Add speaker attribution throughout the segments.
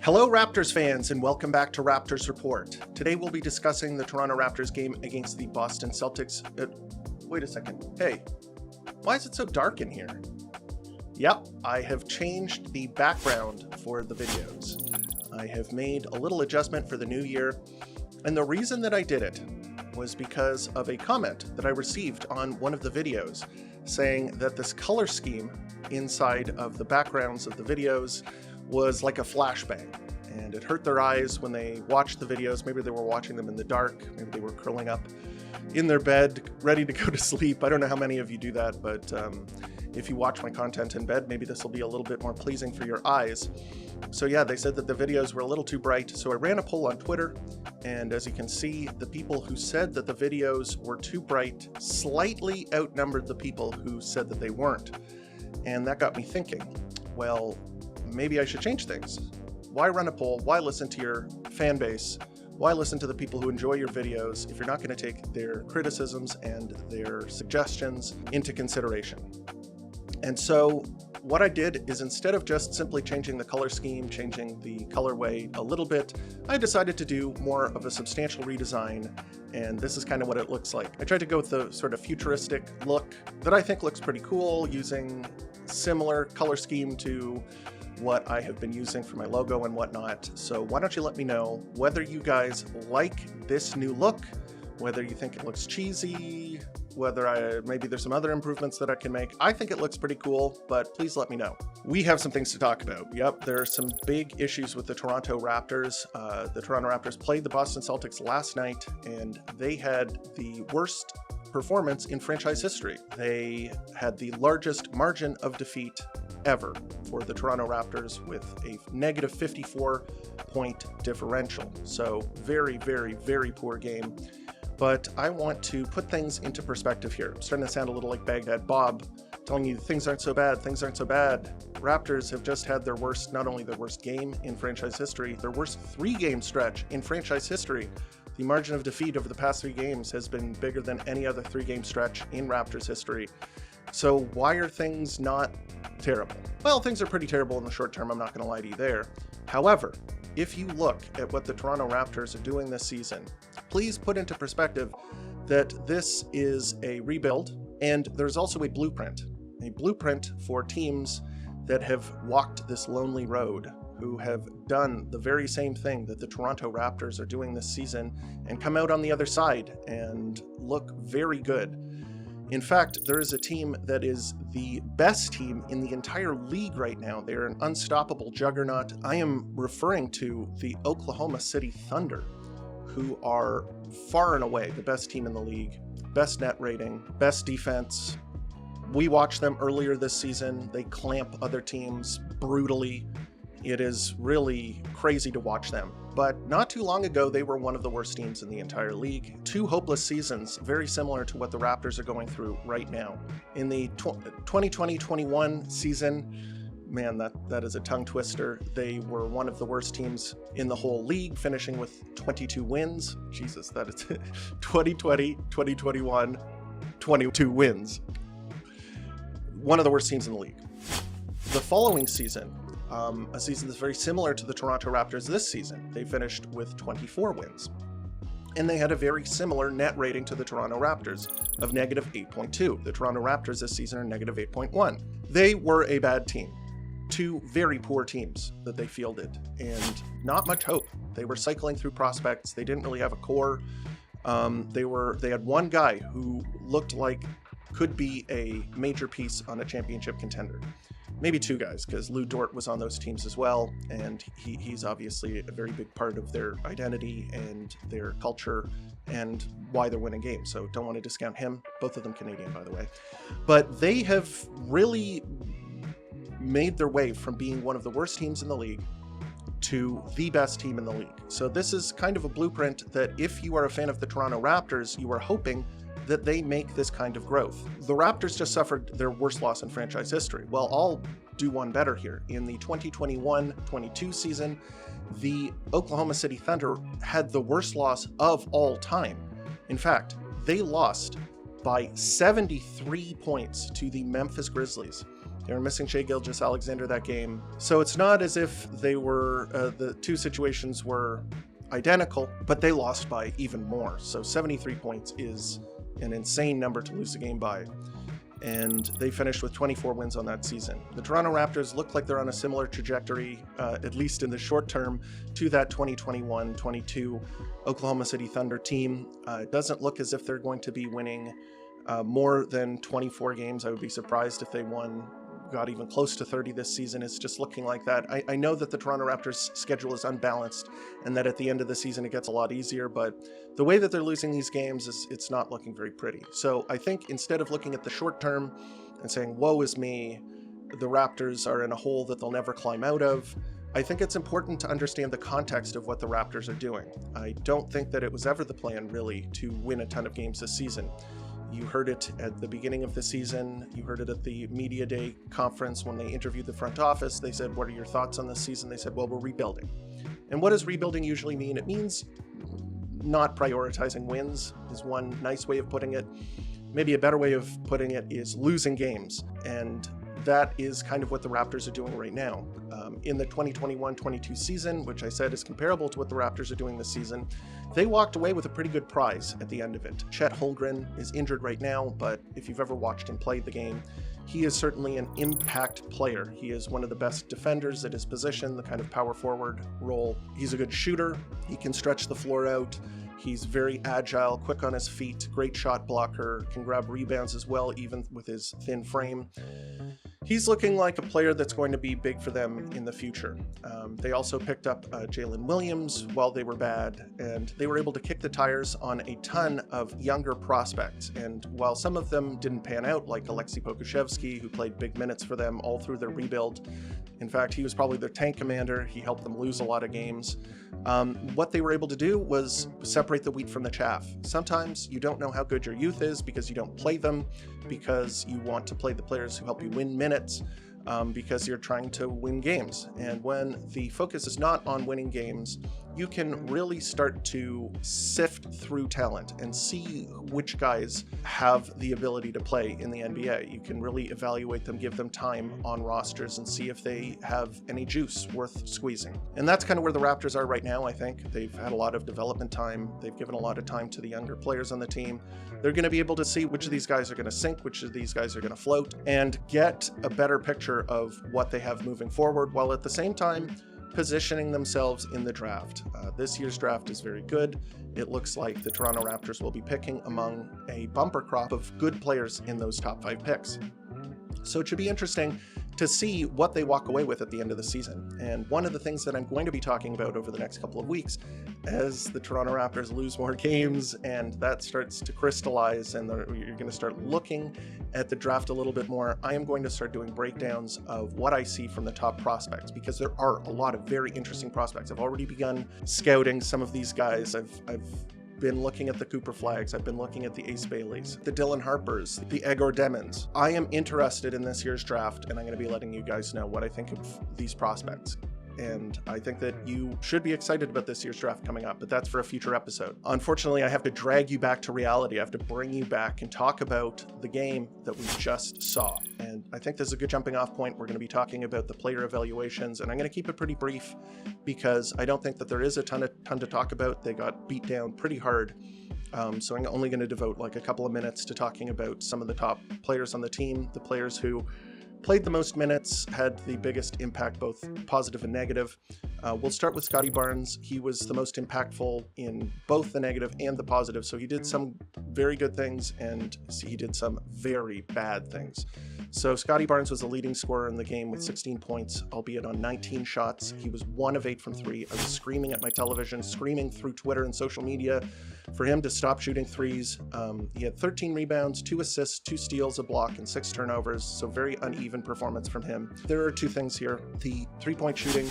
Speaker 1: Hello Raptors fans and welcome back to Raptors Report. Today we'll be discussing the Toronto Raptors game against the Boston Celtics. Wait a second. Hey, why is it so dark in here? Yep, I have changed the background for the videos. I have made a little adjustment for the new year, and the reason that I did it was because of a comment that I received on one of the videos saying that this color scheme inside of the backgrounds of the videos was like a flashbang, and it hurt their eyes when they watched the videos. Maybe they were watching them in the dark, maybe they were curling up in their bed ready to go to sleep. I don't know how many of you do that, but if you watch my content in bed, maybe this will be a little bit more pleasing for your eyes. So yeah, they said that the videos were a little too bright, so I ran a poll on Twitter, and as you can see, the people who said that the videos were too bright slightly outnumbered the people who said that they weren't. And that got me thinking, well, maybe I should change things. Why run a poll? Why listen to your fan base? Why listen to the people who enjoy your videos if you're not going to take their criticisms and their suggestions into consideration? And so what I did is, instead of just simply changing the color scheme, changing the colorway a little bit, I decided to do more of a substantial redesign, and this is kind of what it looks like. I tried to go with the sort of futuristic look that I think looks pretty cool, using similar color scheme to what I have been using for my logo and whatnot. So why don't you let me know whether you guys like this new look, whether you think it looks cheesy, whether maybe there's some other improvements that I can make. I think it looks pretty cool, but please let me know. We have some things to talk about. Yep, there are some big issues with the Toronto Raptors. The Toronto Raptors played the Boston Celtics last night, and they had the worst performance in franchise history. They had the largest margin of defeat ever for the Toronto Raptors, with a negative 54-point differential. So very, very, very poor game. But I want to put things into perspective here. I'm starting to sound a little like Baghdad Bob, telling you things aren't so bad, things aren't so bad. Raptors have just had their worst, not only their worst game in franchise history, their worst 3-game stretch in franchise history. The margin of defeat over the past 3 games has been bigger than any other 3-game stretch in Raptors history. So why are things not terrible? Well, things are pretty terrible in the short term, I'm not going to lie to you there. However, if you look at what the Toronto Raptors are doing this season, please put into perspective that this is a rebuild, and there's also a blueprint for teams that have walked this lonely road, who have done the very same thing that the Toronto Raptors are doing this season and come out on the other side and look very good. In fact, there is a team that is the best team in the entire league right now. They're an unstoppable juggernaut. I am referring to the Oklahoma City Thunder, who are far and away the best team in the league, best net rating, best defense. We watched them earlier this season. They clamp other teams brutally. It is really crazy to watch them. But not too long ago, they were one of the worst teams in the entire league. 2 hopeless seasons, very similar to what the Raptors are going through right now. In the 2020-21 season, man, that is a tongue twister. They were one of the worst teams in the whole league, finishing with 22 wins. Jesus, that is 2020, 2021, 22 wins. One of the worst teams in the league. The following season, a season that's very similar to the Toronto Raptors this season, they finished with 24 wins. And they had a very similar net rating to the Toronto Raptors of negative 8.2. The Toronto Raptors this season are negative 8.1. They were a bad team. 2 very poor teams that they fielded, and not much hope. They were cycling through prospects. They didn't really have a core. They had one guy who looked like could be a major piece on a championship contender. Maybe 2 guys, because Lou Dort was on those teams as well, and he's obviously a very big part of their identity and their culture and why they're winning games, so don't want to discount him. Both of them Canadian, by the way. But they have really made their way from being one of the worst teams in the league to the best team in the league. So this is kind of a blueprint that, if you are a fan of the Toronto Raptors, you are hoping that they make this kind of growth. The Raptors just suffered their worst loss in franchise history. Well, I'll do one better here. In the 2021-22 season, the Oklahoma City Thunder had the worst loss of all time. In fact, they lost by 73 points to the Memphis Grizzlies. They were missing Shai Gilgeous-Alexander that game. So it's not as if they were, the two situations were identical, but they lost by even more. So 73 points is an insane number to lose a game by. And they finished with 24 wins on that season. The Toronto Raptors look like they're on a similar trajectory, at least in the short term, to that 2021-22 Oklahoma City Thunder team. It doesn't look as if they're going to be winning more than 24 games. I would be surprised if they got even close to 30 this season. It's just looking like that. I know that the Toronto Raptors schedule is unbalanced and that at the end of the season it gets a lot easier, but the way that they're losing these games it's not looking very pretty. So I think instead of looking at the short term and saying, woe is me, the Raptors are in a hole that they'll never climb out of, I think it's important to understand the context of what the Raptors are doing. I don't think that it was ever the plan really to win a ton of games this season. You heard it at the beginning of the season. You heard it at the Media Day conference when they interviewed the front office. They said, what are your thoughts on this season? They said, well, we're rebuilding. And what does rebuilding usually mean? It means not prioritizing wins is one nice way of putting it. Maybe a better way of putting it is losing games. And that is kind of what the Raptors are doing right now. In the 2021-22 season, which I said is comparable to what the Raptors are doing this season, they walked away with a pretty good prize at the end of it. Chet Holmgren is injured right now, but if you've ever watched him play the game, he is certainly an impact player. He is one of the best defenders at his position, the kind of power forward role. He's a good shooter. He can stretch the floor out. He's very agile, quick on his feet, great shot blocker, can grab rebounds as well, even with his thin frame. He's looking like a player that's going to be big for them in the future. They also picked up Jalen Williams while they were bad, and they were able to kick the tires on a ton of younger prospects. And while some of them didn't pan out, like Alexei Pokusevski, who played big minutes for them all through their rebuild, in fact, he was probably their tank commander. He helped them lose a lot of games. What they were able to do was separate the wheat from the chaff. Sometimes you don't know how good your youth is because you don't play them, because you want to play the players who help you win minutes, because you're trying to win games. And when the focus is not on winning games, you can really start to sift through talent and see which guys have the ability to play in the NBA. You can really evaluate them, give them time on rosters, and see if they have any juice worth squeezing. And that's kind of where the Raptors are right now, I think. They've had a lot of development time. They've given a lot of time to the younger players on the team. They're going to be able to see which of these guys are going to sink, which of these guys are going to float, and get a better picture of what they have moving forward, while at the same time positioning themselves in the draft. This year's draft is very good. It looks like the Toronto Raptors will be picking among a bumper crop of good players in those top 5 picks. So it should be interesting to see what they walk away with at the end of the season. And one of the things that I'm going to be talking about over the next couple of weeks, as the Toronto Raptors lose more games and that starts to crystallize and you're going to start looking at the draft a little bit more, I am going to start doing breakdowns of what I see from the top prospects, because there are a lot of very interesting prospects. I've already begun scouting some of these guys. I've been looking at the Cooper Flags, I've been looking at the Ace Baileys, the Dylan Harpers, the Egor Demons. I am interested in this year's draft, and I'm going to be letting you guys know what I think of these prospects. And I think that you should be excited about this year's draft coming up, but that's for a future episode. Unfortunately, I have to drag you back to reality. I have to bring you back and talk about the game that we just saw. And I think this is a good jumping off point. We're going to be talking about the player evaluations, and I'm going to keep it pretty brief because I don't think that there is a ton to talk about. They got beat down pretty hard. So I'm only going to devote like a couple of minutes to talking about some of the top players on the team, the players who played the most minutes, had the biggest impact, both positive and negative. We'll start with Scottie Barnes. He was the most impactful in both the negative and the positive. So he did some very good things and he did some very bad things. So Scottie Barnes was the leading scorer in the game with 16 points, albeit on 19 shots. He was 1 of 8 from 3. I was screaming at my television, screaming through Twitter and social media for him to stop shooting threes. He had 13 rebounds, 2 assists, 2 steals, a block, and 6 turnovers. So very uneven performance from him. There are 2 things here. The 3-point shooting,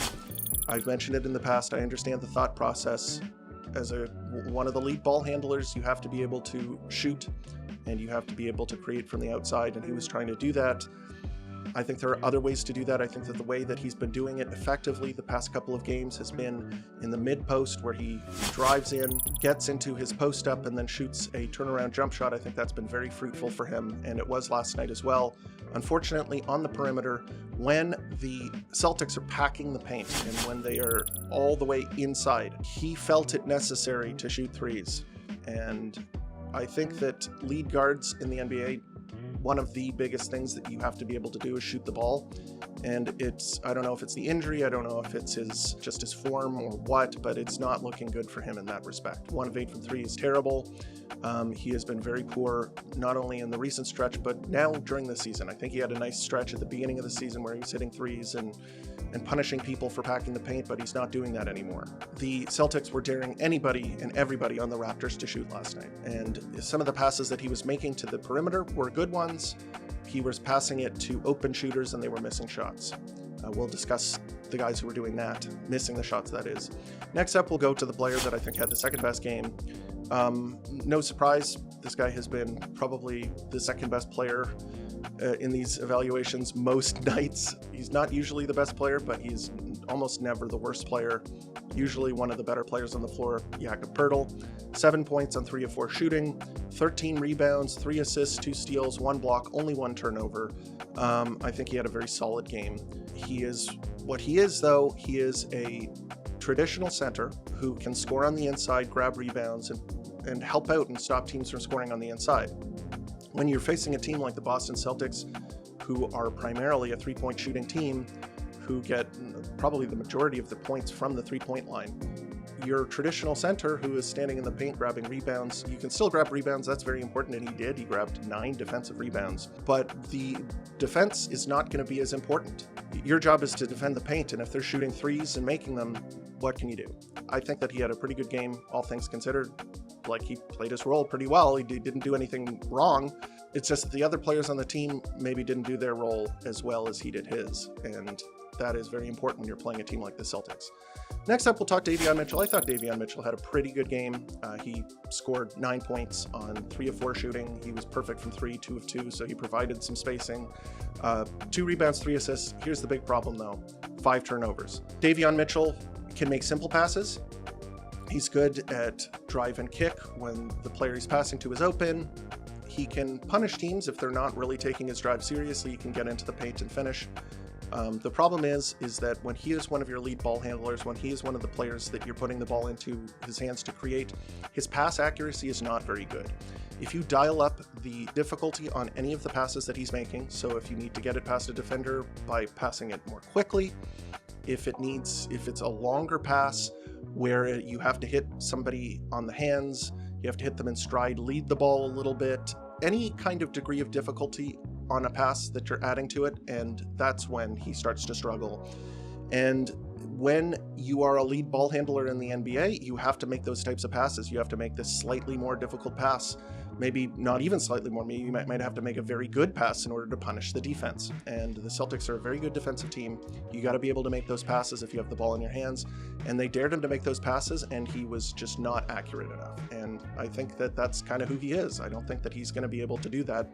Speaker 1: I've mentioned it in the past. I understand the thought process. As one of the lead ball handlers, you have to be able to shoot and you have to be able to create from the outside, and he was trying to do that. I think there are other ways to do that. I think that the way that he's been doing it effectively the past couple of games has been in the mid-post, where he drives in, gets into his post-up, and then shoots a turnaround jump shot. I think that's been very fruitful for him, and it was last night as well. Unfortunately, on the perimeter, when the Celtics are packing the paint and when they are all the way inside, he felt it necessary to shoot threes. And I think that lead guards in the NBA, one of the biggest things that you have to be able to do is shoot the ball. And I don't know if it's the injury, I don't know if it's just his form or what, but it's not looking good for him in that respect. 1 of 8 from 3 is terrible. He has been very poor, not only in the recent stretch, but now during the season. I think he had a nice stretch at the beginning of the season where he was hitting threes and punishing people for packing the paint, but he's not doing that anymore. The Celtics were daring anybody and everybody on the Raptors to shoot last night. And some of the passes that he was making to the perimeter were good ones. He was passing it to open shooters and they were missing shots. We'll discuss the guys who were doing that, missing the shots, that is. Next up, we'll go to the player that I think had the second best game. No surprise, this guy has been probably the second best player in these evaluations most nights. He's not usually the best player, but he's almost never the worst player. Usually one of the better players on the floor, Jakob Poeltl. 7 points on 3 of 4 shooting, 13 rebounds, 3 assists, 2 steals, 1 block, only 1 turnover. I think he had a very solid game. What he is, though, he is a traditional center who can score on the inside, grab rebounds, and help out and stop teams from scoring on the inside. When you're facing a team like the Boston Celtics, who are primarily a 3-point shooting team, who get probably the majority of the points from the 3-point line, your traditional center who is standing in the paint grabbing rebounds, you can still grab rebounds, that's very important, and he did. He grabbed 9 defensive rebounds, but the defense is not going to be as important. Your job is to defend the paint, and if they're shooting threes and making them, what can you do? I think that he had a pretty good game, all things considered. Like, he played his role pretty well. He didn't do anything wrong. It's just that the other players on the team maybe didn't do their role as well as he did his, and that is very important when you're playing a team like the Celtics. Next up, we'll talk Davion Mitchell. I thought Davion Mitchell had a pretty good game. He scored 9 points on 3 of 4 shooting. He was perfect from 3, 2 of 2, so he provided some spacing. 2 rebounds, 3 assists. Here's the big problem, though. 5 turnovers. Davion Mitchell can make simple passes. He's good at drive and kick when the player he's passing to is open. He can punish teams if they're not really taking his drive seriously. He can get into the paint and finish. The problem is that when he is one of your lead ball handlers, when he is one of the players that you're putting the ball into his hands to create, his pass accuracy is not very good. If you dial up the difficulty on any of the passes that he's making, so if you need to get it past a defender by passing it more quickly, if it's a longer pass where you have to hit somebody on the hands, you have to hit them in stride, lead the ball a little bit, any kind of degree of difficulty on a pass that you're adding to it, and that's when he starts to struggle. And when you are a lead ball handler in the NBA, you have to make those types of passes. You have to make this slightly more difficult pass, maybe not even slightly more, maybe you might have to make a very good pass in order to punish the defense. And the Celtics are a very good defensive team. You got to be able to make those passes if you have the ball in your hands, and they dared him to make those passes, and he was just not accurate enough. And I think that that's kind of who he is. I don't think that he's going to be able to do that.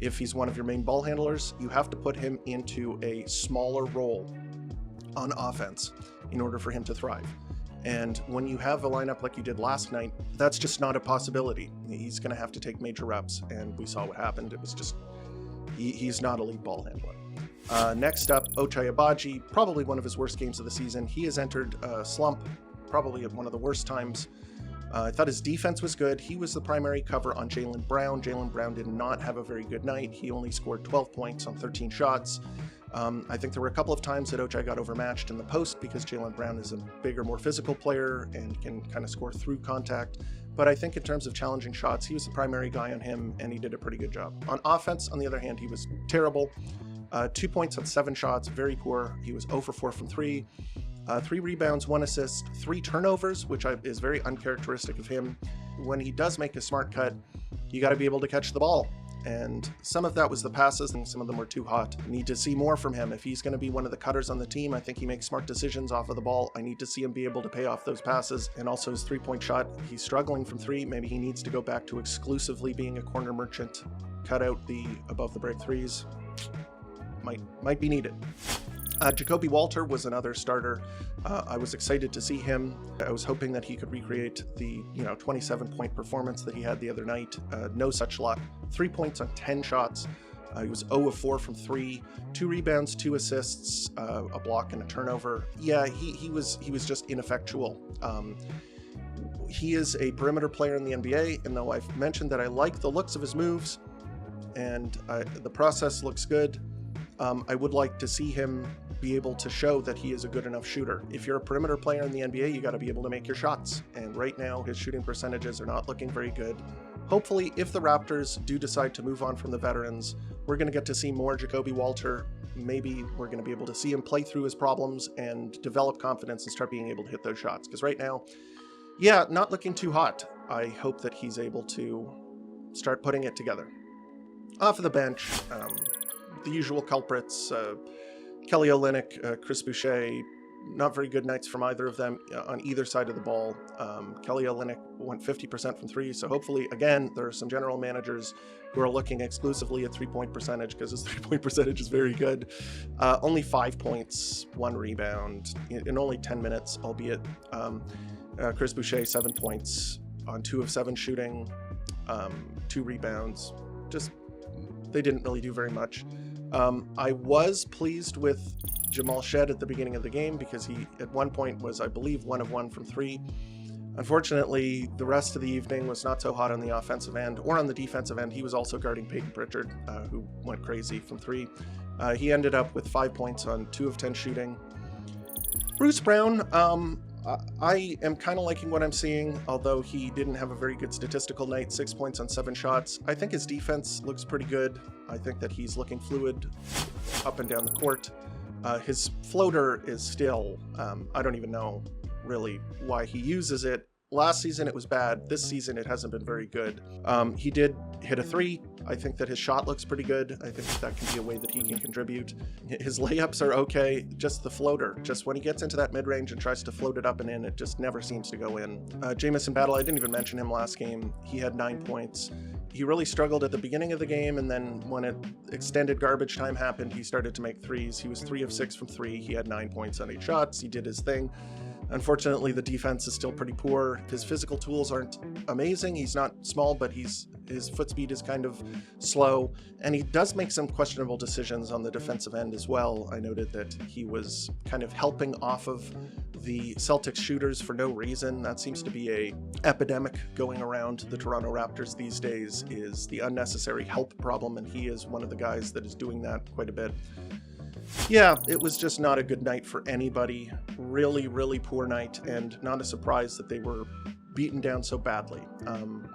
Speaker 1: If he's one of your main ball handlers, you have to put him into a smaller role on offense in order for him to thrive. And when you have a lineup like you did last night, that's just not a possibility. He's going to have to take major reps, and we saw what happened. It was just, he's not a lead ball handler. Next up, Ochai Agbaji, probably one of his worst games of the season. He has entered a slump, probably at one of the worst times. I thought his defense was good. He was the primary cover on Jaylen Brown. Jaylen Brown did not have a very good night. He only scored 12 points on 13 shots. I think there were a couple of times that Ochai got overmatched in the post because Jaylen Brown is a bigger, more physical player and can kind of score through contact. But I think in terms of challenging shots, he was the primary guy on him, and he did a pretty good job. On offense, on the other hand, he was terrible. 2 points on 7 shots, very poor. He was 0 for 4 from 3. 3 rebounds, 1 assist, 3 turnovers, which is very uncharacteristic of him. When he does make a smart cut, you got to be able to catch the ball. And some of that was the passes, and some of them were too hot. I need to see more from him. If he's going to be one of the cutters on the team, I think he makes smart decisions off of the ball. I need to see him be able to pay off those passes. And also his 3-point shot, he's struggling from 3. Maybe he needs to go back to exclusively being a corner merchant, cut out the above the break threes. Might be needed. Jacoby Walter was another starter. I was excited to see him. I was hoping that he could recreate the 27-point performance that he had the other night. No such luck. 3 points on 10 shots. He was 0 of 4 from 3, 2 rebounds, 2 assists, a block, and a turnover. Yeah, he was just ineffectual. He is a perimeter player in the NBA, and though I've mentioned that I like the looks of his moves and the process looks good, I would like to see him be able to show that he is a good enough shooter. If you're a perimeter player in the NBA, you got to be able to make your shots. And right now, his shooting percentages are not looking very good. Hopefully, if the Raptors do decide to move on from the veterans, we're going to get to see more Jacoby Walter. Maybe we're going to be able to see him play through his problems and develop confidence and start being able to hit those shots. Because right now, yeah, not looking too hot. I hope that he's able to start putting it together. Off of the bench, the usual culprits, Kelly Olynyk, Chris Boucher, not very good nights from either of them on either side of the ball. Kelly Olynyk went 50% from 3, so hopefully, again, there are some general managers who are looking exclusively at 3-point percentage because his 3-point percentage is very good. Only 5 points, 1 rebound in only 10 minutes, albeit Chris Boucher, 7 points on 2 of 7 shooting, 2 rebounds. Just, they didn't really do very much. I was pleased with Jamal Shed at the beginning of the game because he, at one point, was, I believe, 1 of 1 from 3. Unfortunately, the rest of the evening was not so hot on the offensive end or on the defensive end. He was also guarding Peyton Pritchard, who went crazy from 3. He ended up with 5 points on 2 of 10 shooting. Bruce Brown, I am kind of liking what I'm seeing, although he didn't have a very good statistical night, 6 points on 7 shots. I think his defense looks pretty good. I think that he's looking fluid up and down the court. His floater is still, I don't even know really why he uses it. Last season it was bad. This season it hasn't been very good. He did hit a 3. I think that his shot looks pretty good. I think that can be a way that he can contribute. His layups are okay. Just the floater. Just when he gets into that mid-range and tries to float it up and in, it just never seems to go in. Jamison Battle, I didn't even mention him last game. He had 9 points. He really struggled at the beginning of the game, and then when extended garbage time happened, he started to make threes. He was 3 of 6 from 3. He had 9 points on 8 shots. He did his thing. Unfortunately, the defense is still pretty poor. His physical tools aren't amazing. He's not small, but his foot speed is kind of slow, and he does make some questionable decisions on the defensive end as well. I noted that he was kind of helping off of the Celtics shooters for no reason. That seems to be a epidemic going around the Toronto Raptors these days, is the unnecessary help problem, and he is one of the guys that is doing that quite a bit. Yeah, it was just not a good night for anybody. Really, really poor night, and not a surprise that they were beaten down so badly.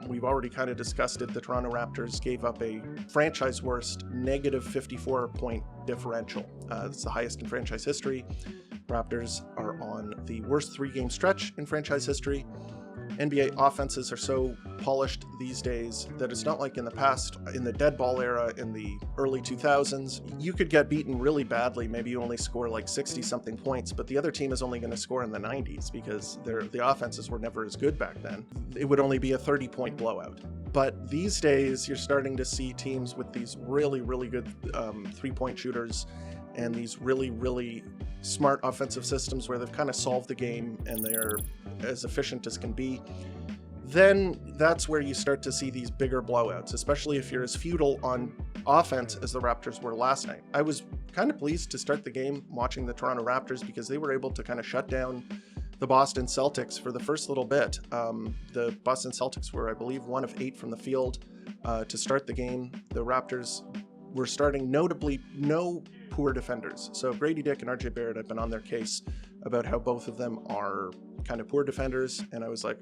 Speaker 1: We've already kind of discussed it. The Toronto Raptors gave up a franchise worst negative 54-point differential. It's the highest in franchise history. Raptors are on the worst 3-game stretch in franchise history. NBA offenses are so polished these days that it's not like in the past, in the dead ball era, in the early 2000s, you could get beaten really badly. Maybe you only score like 60-something points, but the other team is only going to score in the 90s because the offenses were never as good back then. It would only be a 30-point blowout. But these days, you're starting to see teams with these really, really good 3-point shooters and these really, really smart offensive systems where they've kind of solved the game and they're as efficient as can be. Then that's where you start to see these bigger blowouts, especially if you're as futile on offense as the Raptors were last night. I was kind of pleased to start the game watching the Toronto Raptors because they were able to kind of shut down the Boston Celtics for the first little bit. The Boston Celtics were, I believe, 1 of 8 from the field to start the game. The Raptors were starting notably no poor defenders. So Grady Dick and RJ Barrett have been on their case about how both of them are kind of poor defenders, and I was like,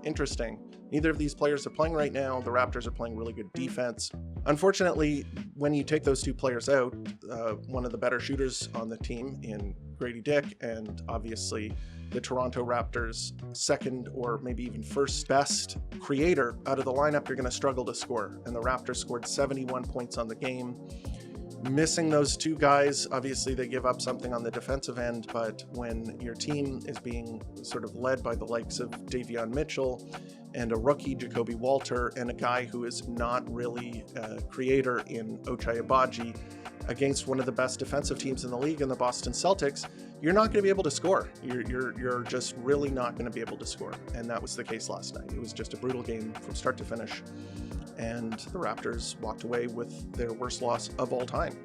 Speaker 1: interesting. Neither of these players are playing right now. The Raptors are playing really good defense. Unfortunately, when you take those 2 players out, one of the better shooters on the team in Grady Dick, and obviously the Toronto Raptors' second or maybe even first best creator out of the lineup, you're going to struggle to score. And the Raptors scored 71 points on the game. Missing those 2 guys, obviously they give up something on the defensive end, but when your team is being sort of led by the likes of Davion Mitchell and a rookie Jacoby Walter and a guy who is not really a creator in Ochai Agbaji against one of the best defensive teams in the league in the Boston Celtics, you're not going to be able to score. You're just really not going to be able to score. And that was the case last night. It was just a brutal game from start to finish. and the Raptors walked away with their worst loss of all time.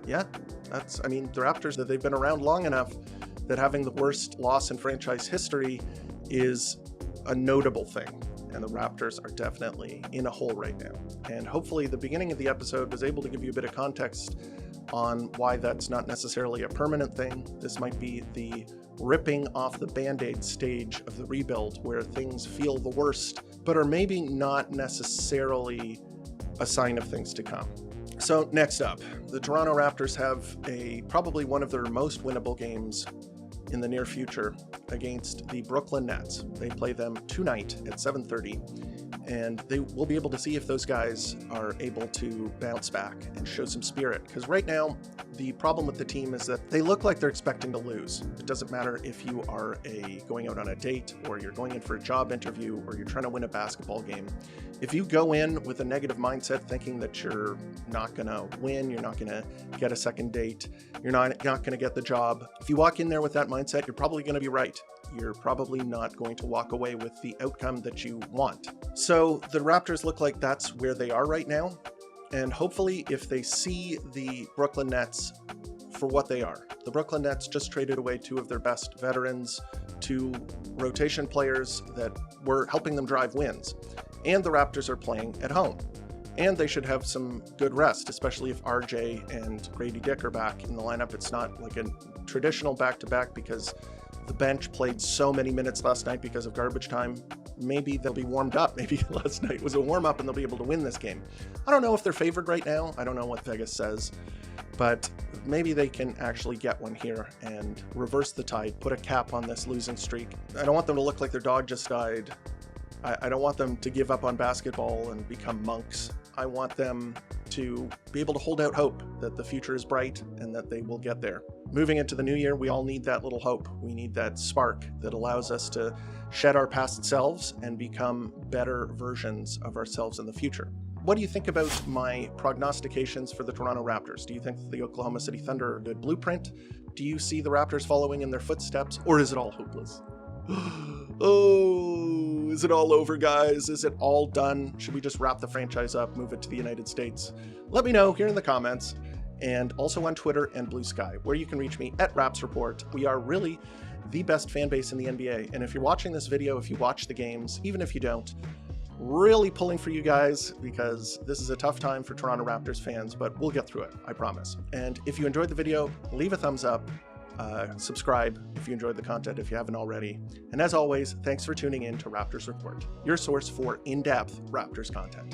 Speaker 1: Yeah, the Raptors, that they've been around long enough that having the worst loss in franchise history is a notable thing. And the Raptors are definitely in a hole right now. And hopefully the beginning of the episode was able to give you a bit of context on why that's not necessarily a permanent thing. This might be the ripping off the Band-Aid stage of the rebuild, where things feel the worst, but are maybe not necessarily a sign of things to come. So next up, the Toronto Raptors have probably one of their most winnable games in the near future against the Brooklyn Nets. They play them tonight at 7:30, and we'll be able to see if those guys are able to bounce back and show some spirit. Because right now, the problem with the team is that they look like they're expecting to lose. It doesn't matter if you are going out on a date, or you're going in for a job interview, or you're trying to win a basketball game. If you go in with a negative mindset, thinking that you're not going to win, you're not going to get a second date, you're not going to get the job, if you walk in there with that mindset, you're probably going to be right. You're probably not going to walk away with the outcome that you want. So the Raptors look like that's where they are right now. And hopefully, if they see the Brooklyn Nets for what they are, the Brooklyn Nets just traded away two of their best veterans, two rotation players that were helping them drive wins. And the Raptors are playing at home. And they should have some good rest, especially if RJ and Grady Dick are back in the lineup. It's not like a traditional back-to-back because the bench played so many minutes last night because of garbage time. Maybe they'll be warmed up. Maybe last night was a warm-up and they'll be able to win this game. I don't know if they're favored right now. I don't know what Vegas says, but maybe they can actually get one here and reverse the tide, put a cap on this losing streak. I don't want them to look like their dog just died. I don't want them to give up on basketball and become monks. I want them to be able to hold out hope that the future is bright and that they will get there. Moving into the new year, we all need that little hope. We need that spark that allows us to shed our past selves and become better versions of ourselves in the future. What do you think about my prognostications for the Toronto Raptors? Do you think the Oklahoma City Thunder are a good blueprint? Do you see the Raptors following in their footsteps, or is it all hopeless? Oh, is it all over, guys? Is it all done? Should we just wrap the franchise up, move it to the United States? Let me know here in the comments, and also on Twitter and Blue Sky, where you can reach me at Raps Report. We are really the best fan base in the NBA, and if you're watching this video, if you watch the games, even if you don't, really pulling for you guys, because this is a tough time for Toronto Raptors fans, but we'll get through it, I promise. And if you enjoyed the video, leave a thumbs up. Subscribe if you enjoyed the content, if you haven't already. And as always, thanks for tuning in to Raptors Report, your source for in-depth Raptors content.